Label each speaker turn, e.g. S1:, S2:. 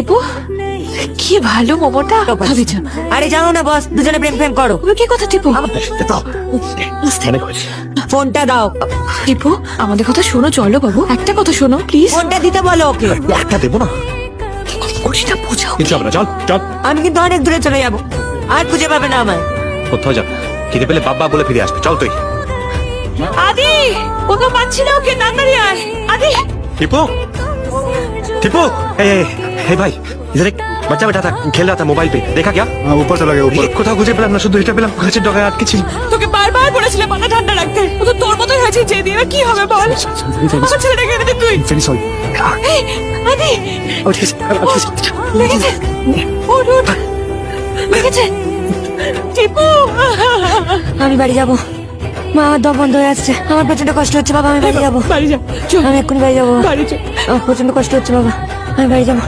S1: টিপু কি ভালো মোমোটা ভাবি চল।
S2: আরে যাও না বস, দুজনে প্রেম প্রেম করো।
S1: তুমি কি কথা টিপু?
S2: ফোনটা দাও।
S1: টিপু আমাদের কথা শোনো, চলো বাবু, একটা কথা শোনো প্লিজ।
S2: ফোনটা দিতে বলো ওকে।
S3: একটা দেবো না,
S1: কোনটা বোঝাও।
S3: কিছু হবে না, চল চল।
S2: আমি কিন্তু অনেক দূরে চলে যাবো, আর খুঁজে পাবে না আমায়।
S3: কোথাও যাবে, খিদে পেলে বাবা বলে ফিরে আসবে। চল তুই।
S1: আদি ওকে পাচ্ছি না, ওকে তাড়াতাড়ি আয় আদি।
S3: টিপু, टिपू, हे भाई, इधर एक बच्चा बैठा था, खेल रहा था मोबाइल पे, देखा क्या?
S4: हाँ, ऊपर चला गया ऊपर।
S3: কোথাও খুঁজে পেলাম না, শুধু এটা পেলাম গাছের ডগায় আটকে ছিল।
S1: তোকে বারবার বলেছিলাম মাথা ঠান্ডা রাখতে, ও তো তোর মতোই হয়েছে। যে দিয়ে কি হবে বল? আমার ছেলেটাকে এনে দে তুই।
S4: Very sorry.
S1: এই, আদি
S3: ও ঠিক আছে,
S1: লেগেছে, ওঠ ওঠ, লেগেছে। টিপু
S2: আমি বাড়ি যাবো, মা আমার দম বন্ধ হয়ে আসছে, আমার প্রচন্ড কষ্ট হচ্ছে বাবা, আমি বাড়ি যাবো।
S1: বাড়ি যা, চল
S2: আমি এক্ষুনি বাড়ি যাবো,
S1: বাড়ি চল।
S2: আমার প্রচন্ড কষ্ট হচ্ছে বাবা, আমি বাড়ি যাবো।